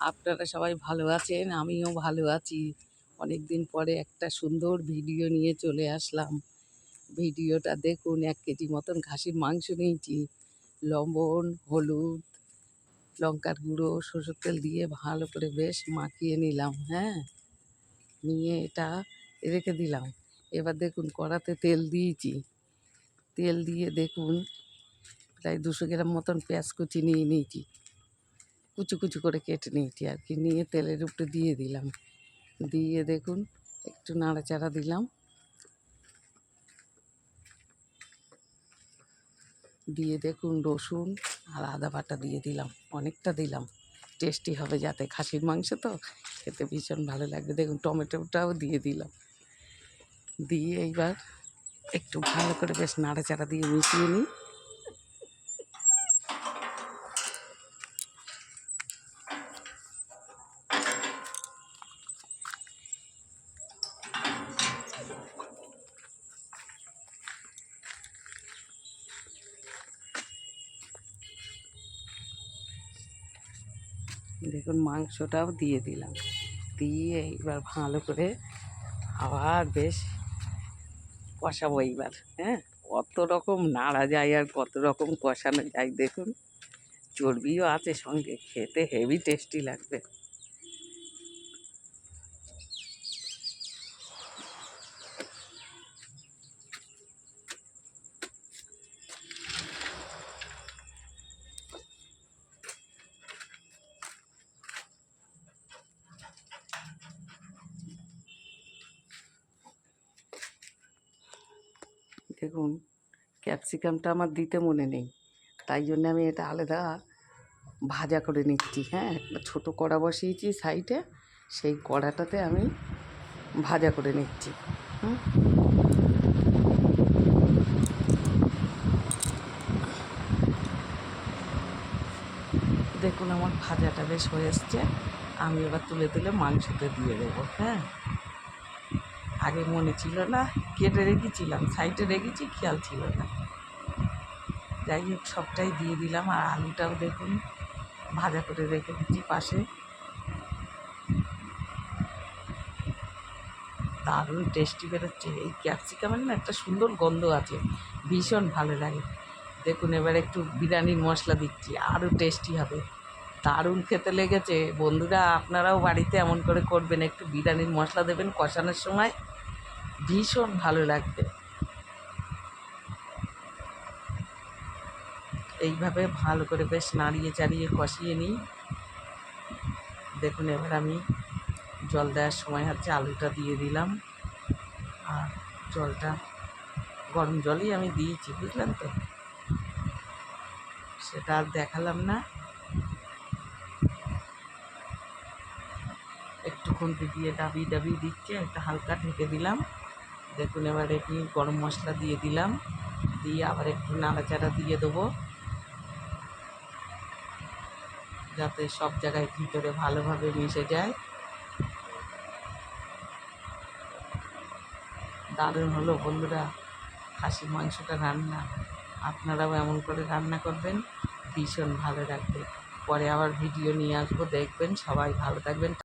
আপনারা সবাই ভালো আছেন? আমিও ভালো আছি। অনেক দিন পরে একটা সুন্দর ভিডিও নিয়ে চলে আসলাম। ভিডিওটা দেখুন, ১ কেজি মতন খাসির মাংস নিয়েছি। লবণ, হলুদ, লঙ্কার গুঁড়ো, সরষের তেল দিয়ে ভালো করে বেশ মাখিয়ে নিলাম, হ্যাঁ? নিয়ে এটা রেখে দিলাম। এবার দেখুন কড়াতে তেল দিয়েছি। তেল দিয়ে দেখুন প্রায় ২০০ গ্রাম মতন পেঁয়াজ কুচি নিয়ে নিয়েছি। কুচি কুচি করে কেটে নিয়েছি আর কি। নিয়ে তেলের উপরে দিয়ে দিলাম। দিয়ে দেখুন একটু নাড়াচাড়া দিলাম। দিয়ে দেখুন রসুন আর আদা বাটা দিয়ে দিলাম, অনেকটা দিলাম। টেস্টি হবে যাতে, খাসির মাংস তো খেতে ভীষণ ভালো লাগবে। দেখুন টমেটোটাও দিয়ে দিলাম। দিয়ে এইবার একটু ভালো করে বেশ নাড়াচাড়া দিয়ে মিশিয়ে নিই। দেখুন মাংসটাও দিয়ে দিলাম। দিয়ে এইবার ভালো করে আবার বেশ কষাবো এইবার, হ্যাঁ? কত রকম নাড়া যায় আর কত রকম কষানো যায় দেখুন। চর্বিও আছে সঙ্গে, খেতে হেভি টেস্টি লাগবে। দেখুন ক্যাপসিকামটা আমার দিতে মনে নেই, তাই জন্য আমি এটা আলাদা ভাজা করে নিচ্ছি, হ্যাঁ? একটা ছোটো কড়া বসিয়েছি সাইডে, সেই কড়াটাতে আমি ভাজা করে নিচ্ছি। হুম, দেখুন আমার ভাজাটা বেশ হয়ে এসছে। আমি এবার তুলে তুলে মাংসতে দিয়ে দেবো, হ্যাঁ? আগে মনে ছিল না, কেটে রেখেছিলাম, সাইডে রেখেছি, খেয়াল ছিল না। যাই হোক সবটাই দিয়ে দিলাম। আর আলুটাও দেখুন ভাজা করে রেখে দিচ্ছি পাশে। দারুণ টেস্টি বেরোচ্ছে। এই ক্যাপসিকামের না একটা সুন্দর গন্ধ আছে, ভীষণ ভালো লাগে। দেখুন এবার একটু বিরিয়ানির মশলা দিচ্ছি, আরও টেস্টি হবে। দারুণ খেতে লেগেছে বন্ধুরা, আপনারাও বাড়িতে এমন করে করবেন, একটু বিরিয়ানির মশলা দেবেন কষানোর সময়, ভীষণ ভালো লাগবে। এইভাবে ভালো করে বেশ নাড়িয়ে চাড়িয়ে কষিয়ে নিই। দেখুন এবার আমি জল দেওয়ার সময় হচ্ছে আলুটা দিয়ে দিলাম। আর জলটা গরম জলই আমি দিয়েছি, বুঝলেন তো? সেটা আর দেখালাম না। একটু খুন্তি দিয়ে ডাবিয়ে ডাবিয়ে দিচ্ছে, একটা হালকা ঢেকে দিলাম। দেখুন এবার একটু গরম মশলা দিয়ে দিলাম। দিয়ে আবার একটু নাড়াচাড়া দিয়ে দেবো, যাতে সব জায়গায় ভিতরে ভালোভাবে মিশে যায়। দারুণ হলো বন্ধুরা খাসির মাংসটা রান্না। আপনারাও এমন করে রান্না করবেন, ভীষণ ভালো লাগবে। পরে আবার ভিডিও নিয়ে আসবো, দেখবেন। সবাই ভালো থাকবেন।